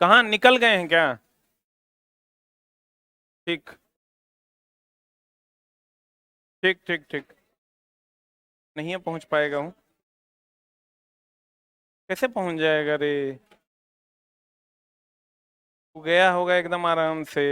कहाँ निकल गए हैं क्या? ठीक ठीक ठीक ठीक। नहीं है, पहुंच पाएगा हूँ। कैसे पहुंच जाएगा रे? वो गया होगा एकदम आराम से।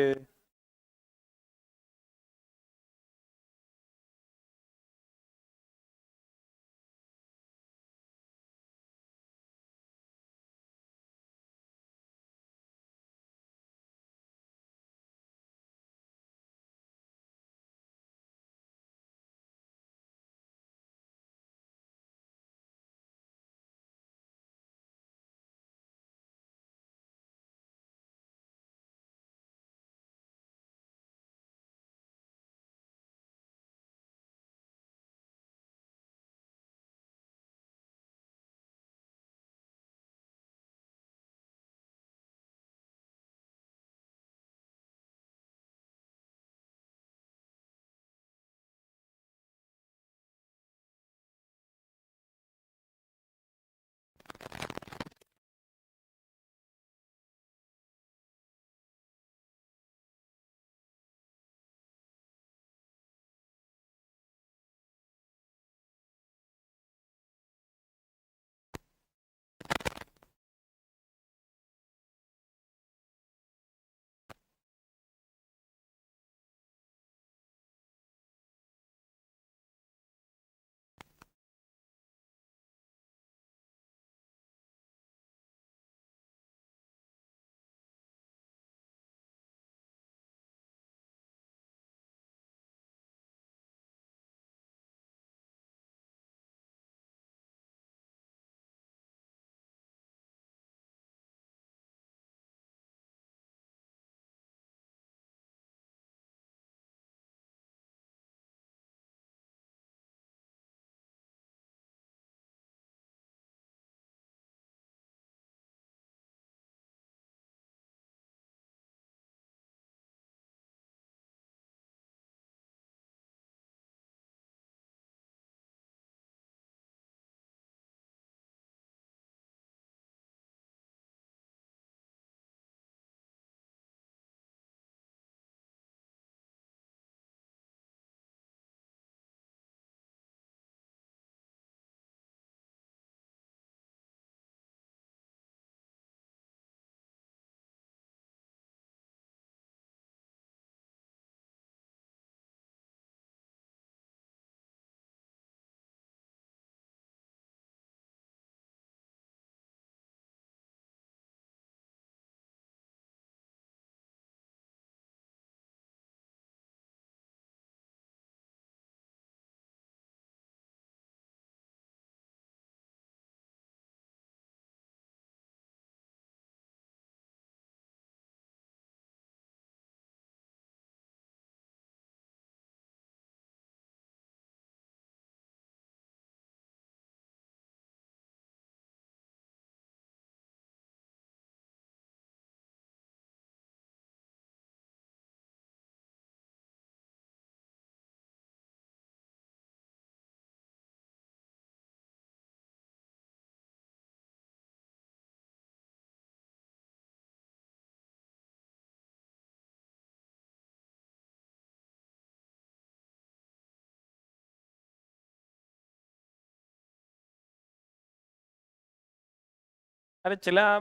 अरे चला,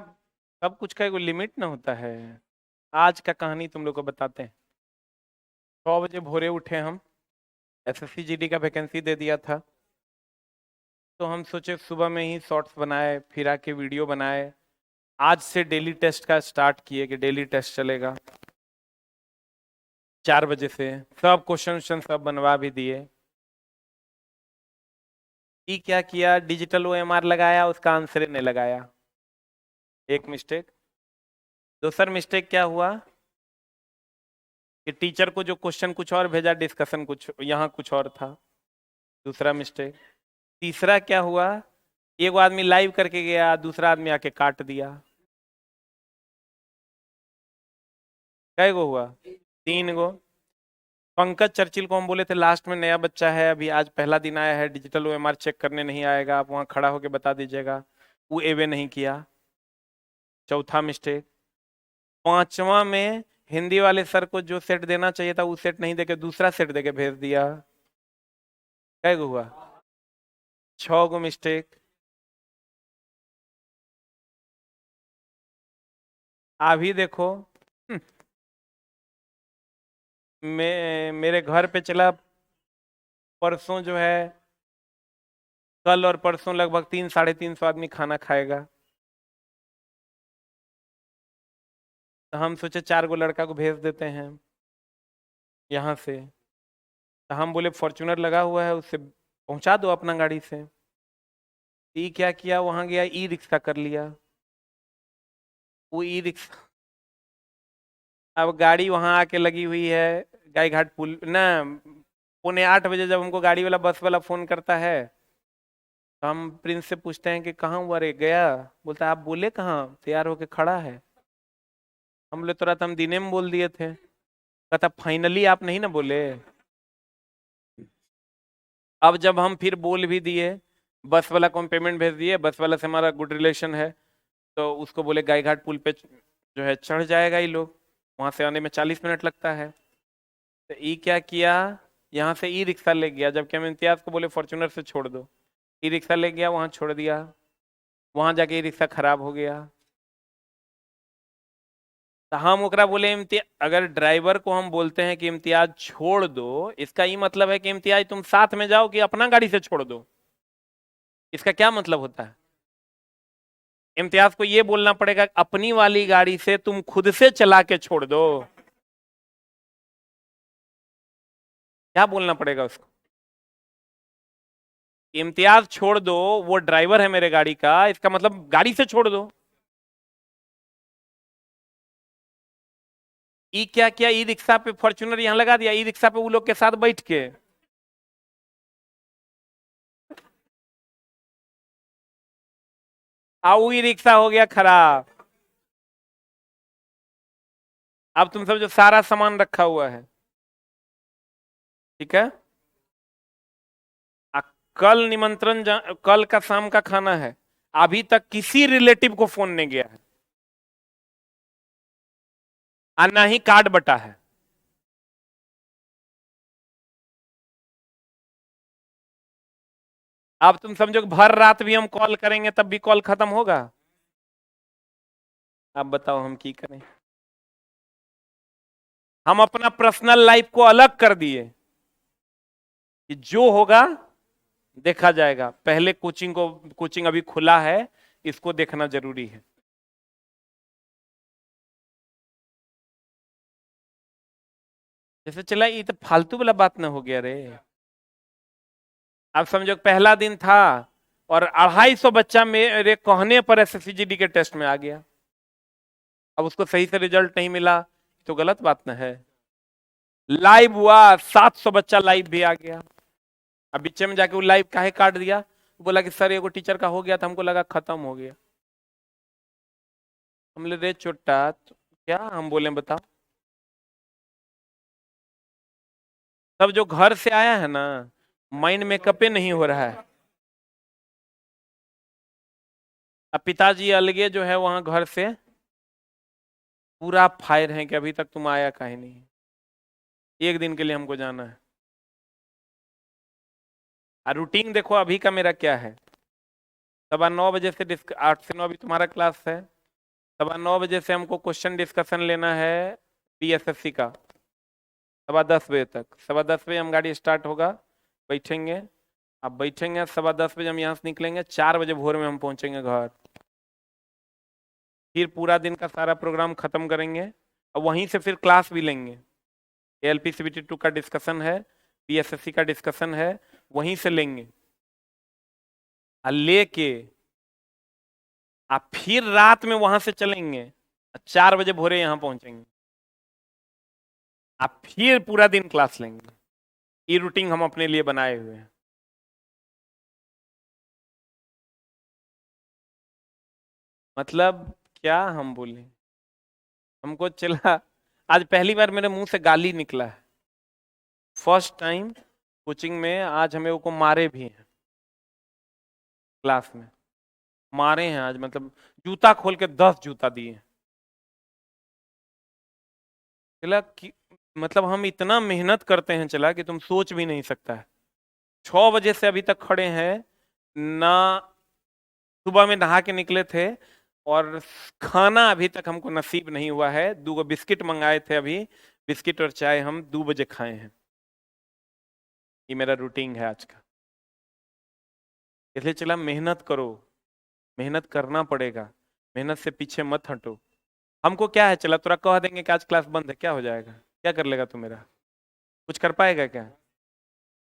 सब कुछ का एक लिमिट ना होता है। आज का कहानी तुम लोग को बताते हैं। 6 बजे भोरे उठे हम। एसएससी जीडी का वैकेंसी दे दिया था। तो हम सोचे सुबह में ही शॉर्ट्स बनाए, फिर आके वीडियो बनाए। आज से डेली टेस्ट का स्टार्ट किए कि डेली टेस्ट चलेगा। 4 बजे से सब क्वेश्चन वोश्चन सब बनवा भी दिए। ई क्या किया, डिजिटल ओएमआर लगाया, उसका आंसर नहीं लगाया। एक मिस्टेक। दूसरा मिस्टेक क्या हुआ कि टीचर को जो क्वेश्चन कुछ और भेजा, डिस्कशन कुछ यहाँ कुछ और था। दूसरा मिस्टेक। तीसरा क्या हुआ, एक आदमी लाइव करके गया, दूसरा आदमी आके काट दिया। कै गो हुआ? 3 गो। पंकज चर्चिल को हम बोले थे लास्ट में नया बच्चा है, अभी आज पहला दिन आया है, डिजिटल ओएमआर चेक करने नहीं आएगा, आप वहां खड़ा होके बता दीजिएगा। वो एवे नहीं किया। चौथा मिस्टेक। 5वां में हिंदी वाले सर को जो सेट देना चाहिए था वो सेट नहीं देके दूसरा सेट देके भेज दिया। क्या हुआ? 6 गो मिस्टेक। अभी देखो, मेरे घर पे चला परसों जो है, कल और परसों लगभग 300-350 आदमी खाना खाएगा। तो हम सोचे 4 गो लड़का को भेज देते हैं यहाँ से। तो हम बोले फॉर्च्यूनर लगा हुआ है उससे पहुंचा दो अपना गाड़ी से। ई क्या किया, वहां गया ई रिक्शा कर लिया। वो ई रिक्शा, अब गाड़ी वहां आके लगी हुई है गाय घाट पुल ना। 7:45 जब हमको गाड़ी वाला बस वाला फोन करता है, तो हम प्रिंस से पूछते हैं कि कहाँ हुआ रे, गया? बोलता है आप बोले कहाँ, तैयार होके खड़ा है। हम बोले तुरंत हम दिने में बोल दिए थे। कहता फाइनली आप नहीं ना बोले। अब जब हम फिर बोल भी दिए, बस वाला को हम पेमेंट भेज दिए, बस वाला से हमारा गुड रिलेशन है, तो उसको बोले गाय घाट पुल पे जो है चढ़ जाएगा ये लोग, वहां से आने में 40 मिनट लगता है। तो ई क्या किया, यहाँ से ई रिक्शा ले गया, जबकि हम इम्तियाज को बोले फॉर्च्यूनर से छोड़ दो। ई रिक्शा ले गया, वहां छोड़ दिया, वहां जाके ई रिक्शा खराब हो गया। तो हम ओकरा बोले इम्तियाज, अगर ड्राइवर को हम बोलते हैं कि इम्तियाज छोड़ दो, इसका ये मतलब है कि इम्तियाज तुम साथ में जाओ कि अपना गाड़ी से छोड़ दो? इसका क्या मतलब होता है? इम्तियाज को ये बोलना पड़ेगा अपनी वाली गाड़ी से तुम खुद से चला के छोड़ दो। क्या बोलना पड़ेगा उसको? इम्तियाज छोड़ दो, वो ड्राइवर है मेरे गाड़ी का, इसका मतलब गाड़ी से छोड़ दो। ई क्या किया, ई रिक्शा पे फॉर्च्यूनर यहां लगा दिया, ई रिक्शा पे वो लोग के साथ बैठ के। आओ ई रिक्शा हो गया खराब। अब तुम सब जो सारा सामान रखा हुआ है, ठीक है, आ, कल निमंत्रण कल का शाम का खाना है, अभी तक किसी रिलेटिव को फोन नहीं गया है, और ना ही कार्ड बटा है। अब तुम समझो कि भर रात भी हम कॉल करेंगे तब भी कॉल खत्म होगा। अब बताओ हम की करें? हम अपना पर्सनल लाइफ को अलग कर दिए कि जो होगा देखा जाएगा, पहले कोचिंग अभी खुला है, इसको देखना जरूरी है। जैसे चला, ये तो फालतू वाला बात ना हो गया रे। आप समझो पहला दिन था और 250 बच्चा मेरे कहने पर एसएससीजीडी के टेस्ट में आ गया। अब उसको सही से रिजल्ट नहीं मिला तो गलत बात ना है। लाइव हुआ, 700 बच्चा लाइव भी आ गया। अब बीच में जाके वो लाइव काहे काट दिया? बोला कि सर एगो टीचर का हो गया था, हमको लगा खत्म हो गया। हम ले रे चोट्टा, तो क्या हम बोले बताओ? सब जो घर से आया है ना, माइंड मेकअप नहीं हो रहा है। अब पिताजी अलगे जो है वहां घर से पूरा फायर है कि अभी तक तुम आया काहे नहीं, एक दिन के लिए हमको जाना है। और रूटीन देखो अभी का मेरा क्या है, 9:15 बजे से 8 से 9 भी तुम्हारा क्लास है, 9:15 बजे से हमको क्वेश्चन डिस्कशन लेना है बीएसएससी का, 10:15 बजे तक। 10:15 बजे हम गाड़ी स्टार्ट होगा, बैठेंगे। अब बैठेंगे 10:15 बजे हम यहाँ से निकलेंगे, 4 बजे भोर में हम पहुंचेंगे घर। फिर पूरा दिन का सारा प्रोग्राम खत्म करेंगे और वहीं से फिर क्लास भी लेंगे। एलपीसीबीटी 2 का डिस्कशन है, बीएसएससी का डिस्कशन है, वहीं से लेंगे। लेके आप फिर रात में वहां से चलेंगे, 4 बजे भोरे यहाँ पहुंचेंगे। आप फिर पूरा दिन क्लास लेंगे। ये रूटीन हम अपने लिए बनाए हुए हैं। मतलब क्या हम बोले, हमको चला, आज पहली बार मेरे मुंह से गाली निकला है, फर्स्ट टाइम कोचिंग में। आज हमें को मारे भी हैं, क्लास में मारे हैं आज, मतलब जूता खोल के 10 जूता दिए। चला कि मतलब हम इतना मेहनत करते हैं चला कि तुम सोच भी नहीं सकता है। 6 बजे से अभी तक खड़े हैं ना। सुबह में नहा के निकले थे और खाना अभी तक हमको नसीब नहीं हुआ है। 2 बिस्किट मंगाए थे अभी। बिस्किट और चाय हम 2 बजे खाए हैं। ये मेरा रूटीन है आज का। इसलिए चला मेहनत करो। मेहनत करना पड़ेगा। मेहनत से पीछे मत हटो। हमको क्या है चला तुरा कह देंगे कि आज क्लास बंद है, क्या हो जाएगा? क्या कर लेगा तू मेरा? कुछ कर पाएगा क्या?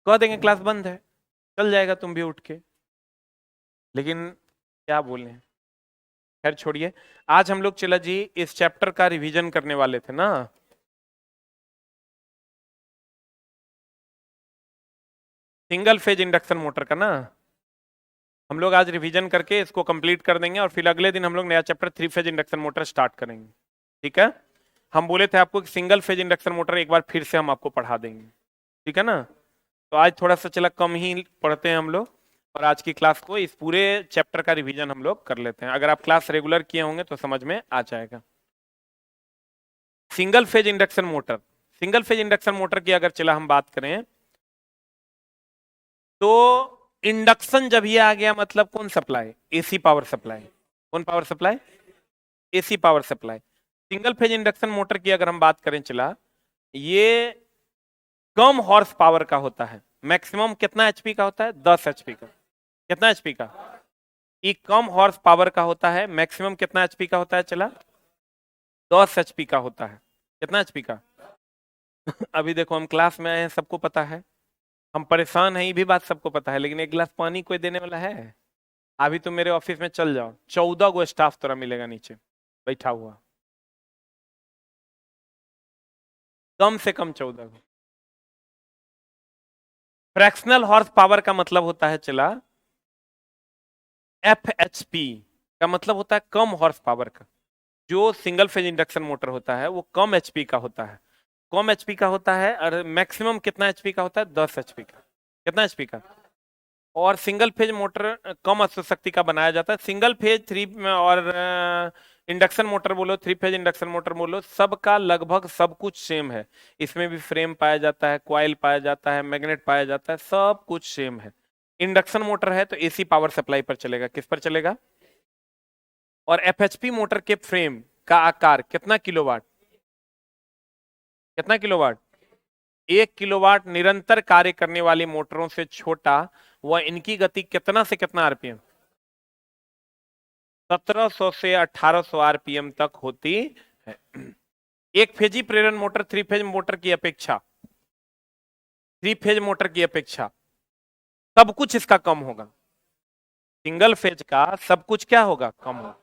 कह देंगे क्लास बंद है, चल जाएगा तुम भी उठ के। लेकिन क्या बोले। खैर छोड़िए। आज हम लोग चला जी इस चैप्टर का रिवीजन करने वाले थे ना। सिंगल फेज इंडक्शन मोटर का ना। हम लोग आज रिवीजन करके इसको कंप्लीट कर देंगे और फिर अगले दिन हम लोग नया chapter 3 phase induction motor start करेंगे। ठीक है। हम बोले थे आपको कि सिंगल फेज इंडक्शन मोटर एक बार फिर से हम आपको पढ़ा देंगे। ठीक है ना। तो आज थोड़ा सा चला कम ही पढ़ते हैं हम लोग। और आज की क्लास को इस पूरे चैप्टर का रिवीजन हम लोग कर लेते हैं। अगर आप क्लास रेगुलर किए होंगे तो समझ में आ जाएगा। Single phase induction motor. Single phase induction motor की अगर चला हम बात करें तो इंडक्शन जब ये आ गया मतलब कौन सप्लाई? AC power supply. कौन power supply? AC power supply. Single phase induction motor की अगर हम बात करें चला, ये कम हॉर्स पावर का होता है। मैक्सिमम कितना एचपी का होता है? 10 एचपी का। कितना एचपी का? ये कम हॉर्स पावर का होता है। मैक्सिमम कितना एचपी का होता है चला? 10 एचपी का होता है। कितना एचपी का? अभी देखो हम क्लास में आए हैं, सबको पता है। हम परेशान हैं, ये भी बात सबको पता है। लेकिन एक गिलास पानी कोई देने वाला है? अभी तुम मेरे ऑफिस में चल जाओ, 14 गो स्टाफ तोरा मिलेगा नीचे बैठा हुआ। कम से कम 14 गो। फ्रैक्शनल हॉर्स पावर का मतलब होता है चला FHP का मतलब होता है कम हॉर्स पावर का। जो सिंगल फेज इंडक्शन मोटर होता है वो कम एचपी का होता है। कम एचपी का होता है और मैक्सिमम कितना एचपी का होता है? 10 एचपी का। कितना एचपी का? और सिंगल फेज मोटर कम अश्व शक्ति का बनाया जाता है। सिंगल फेज थ्री और इंडक्शन मोटर बोलो, 3 फेज इंडक्शन मोटर बोलो, सबका लगभग सब कुछ सेम है। इसमें भी फ्रेम पाया जाता है, क्वाइल पाया जाता है, मैग्नेट पाया जाता है, सब कुछ सेम है। इंडक्शन मोटर है तो एसी पावर सप्लाई पर चलेगा। किस पर चलेगा? और एफएचपी मोटर के फ्रेम का आकार कितना किलोवाट? कितना किलोवाट? 1 किलोवाट। निरंतर कार्य करने वाली मोटरों से छोटा व इनकी गति कितना से कितना आरपीएम? 1700 से 1800 आरपीएम तक होती है। एक फेजी प्रेरण मोटर 3 फेज मोटर की अपेक्षा, 3 फेज मोटर की अपेक्षा सब कुछ इसका कम होगा। सिंगल फेज का सब कुछ क्या होगा? कम होगा।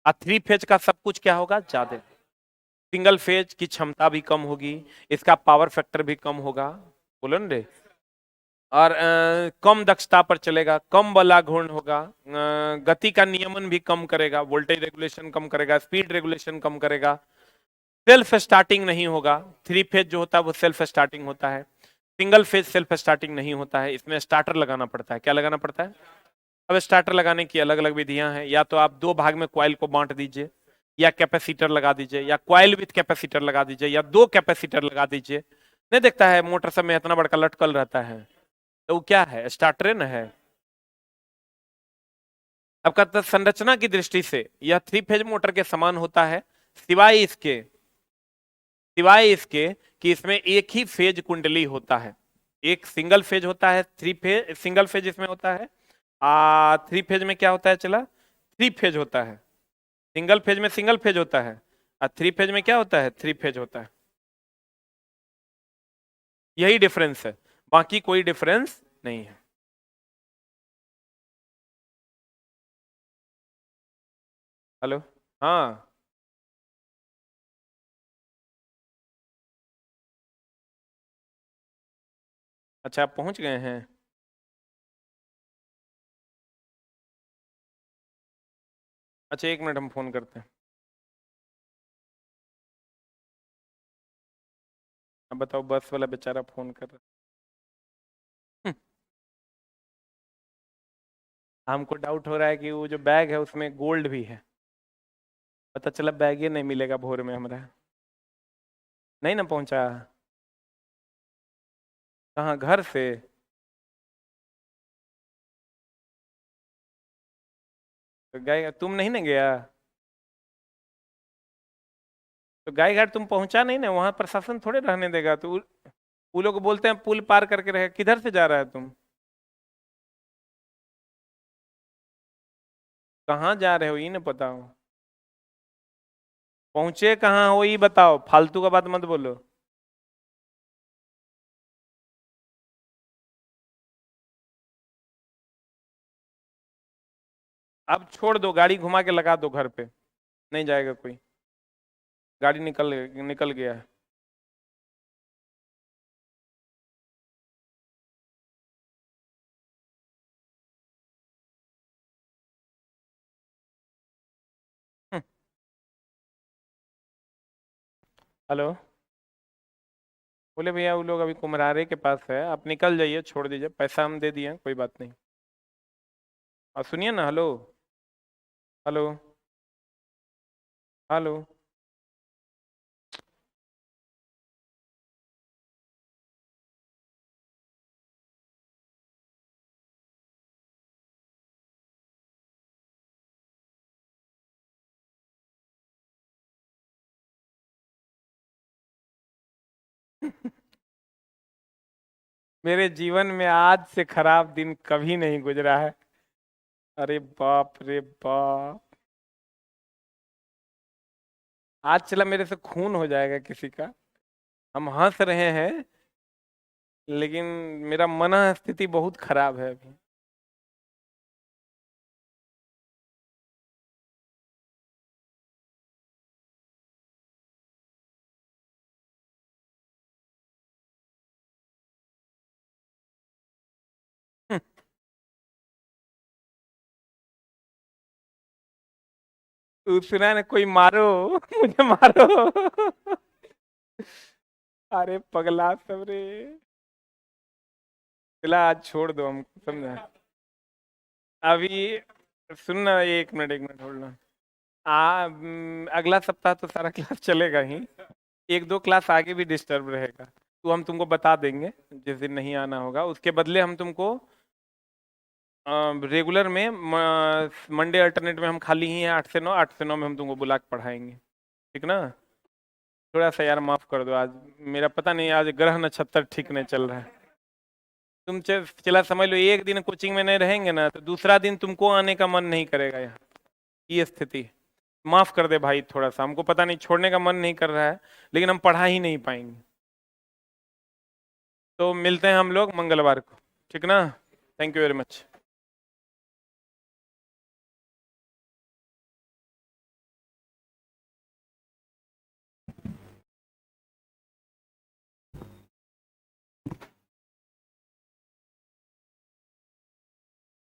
और 3 फेज का सब कुछ क्या होगा? ज्यादा। सिंगल फेज की क्षमता भी कम होगी, इसका पावर फैक्टर भी कम होगा। बोलो ना रे। और कम दक्षता पर चलेगा, कम बला घूर्ण होगा, गति का नियमन भी कम करेगा, वोल्टेज रेगुलेशन कम करेगा, स्पीड रेगुलेशन कम करेगा। सेल्फ स्टार्टिंग नहीं होगा। 3 फेज जो होता है वो सेल्फ स्टार्टिंग होता है। सिंगल फेज सेल्फ स्टार्टिंग नहीं होता है, इसमें स्टार्टर लगाना पड़ता है। क्या लगाना पड़ता है? अब स्टार्टर लगाने की अलग अलग विधियां हैं। या तो आप 2 भाग में कॉइल को बांट दीजिए, या कैपेसिटर लगा दीजिए, या कॉइल विथ कैपेसिटर लगा दीजिए, या 2 कैपेसिटर लगा दीजिए। नहीं देखता है मोटर सब में इतना बड़का लटकल रहता है, तो वो क्या है? स्टार्टर न है। अब कहता संरचना की दृष्टि से यह 3 फेज मोटर के समान होता है, सिवाय इसके कि इसमें एक ही फेज कुंडली होता है। एक सिंगल फेज होता है, 3 फेज सिंगल फेज इसमें होता है। 3 फेज में क्या होता है चला? 3 फेज होता है। सिंगल फेज में सिंगल फेज होता है, और 3 फेज में क्या होता है? 3 फेज होता है। यही डिफरेंस है, बाकी कोई डिफरेंस नहीं है। हेलो। हाँ। अच्छा आप पहुंच गए हैं। अच्छा 1 मिनट हम फोन करते हैं। अब बताओ, बस वाला बेचारा फोन कर रहा है। हमको डाउट हो रहा है कि वो जो बैग है उसमें गोल्ड भी है। पता चला बैग ही नहीं मिलेगा भोर में हमारा। नहीं ना पहुंचा? कहाँ, घर से? तो गाय तुम नहीं ना गया? तो गाय घाट तुम पहुंचा नहीं ना, वहां प्रशासन थोड़े रहने देगा। तो वो लोग बोलते हैं पुल पार करके रहे, किधर से जा रहा है तुम? कहाँ जा रहे हो ये ना पता हो? पहुंचे कहाँ हो ये बताओ, फालतू का बात मत बोलो। अब छोड़ दो, गाड़ी घुमा के लगा दो घर पे, नहीं जाएगा कोई। गाड़ी निकल निकल गया है। हम्म, हेलो। बोले भैया वो लोग अभी कुम्हरारे के पास है, आप निकल जाइए, छोड़ दीजिए, पैसा हम दे दिए, कोई बात नहीं। और सुनिए ना, हेलो। हेलो। हेलो। मेरे जीवन में आज से खराब दिन कभी नहीं गुजरा है। अरे बाप रे बाप। आज चला मेरे से खून हो जाएगा किसी का। हम हंस रहे हैं, लेकिन मेरा मन स्थिति बहुत खराब है अभी। तू सुना ना, कोई मारो, मुझे मारो। अरे पगला सब रे। चला आज छोड़ दो हमको, समझा? अभी सुनना, एक मिनट होल्ड ऑन। अगला सप्ताह तो सारा क्लास चलेगा ही। एक दो क्लास आगे भी डिस्टर्ब रहेगा, तो हम तुमको बता देंगे जिस दिन नहीं आना होगा। उसके बदले हम तुमको रेगुलर में मंडे अल्टरनेट में हम खाली ही हैं 8 से 9, 8 से 9 में हम तुमको बुला के पढ़ाएंगे। ठीक ना? थोड़ा सा यार माफ कर दो, आज मेरा पता नहीं, आज ग्रह नक्षत्र ठीक नहीं चल रहा है। तुम चला समझ लो, एक दिन कोचिंग में नहीं रहेंगे ना तो दूसरा दिन तुमको आने का मन नहीं करेगा यहाँ। ये स्थिति है। माफ कर दे भाई, थोड़ा सा हमको पता नहीं, छोड़ने का मन नहीं कर रहा है, लेकिन हम पढ़ा ही नहीं पाएंगे। तो मिलते हैं हम लोग मंगलवार को, ठीक ना? Thank you very much.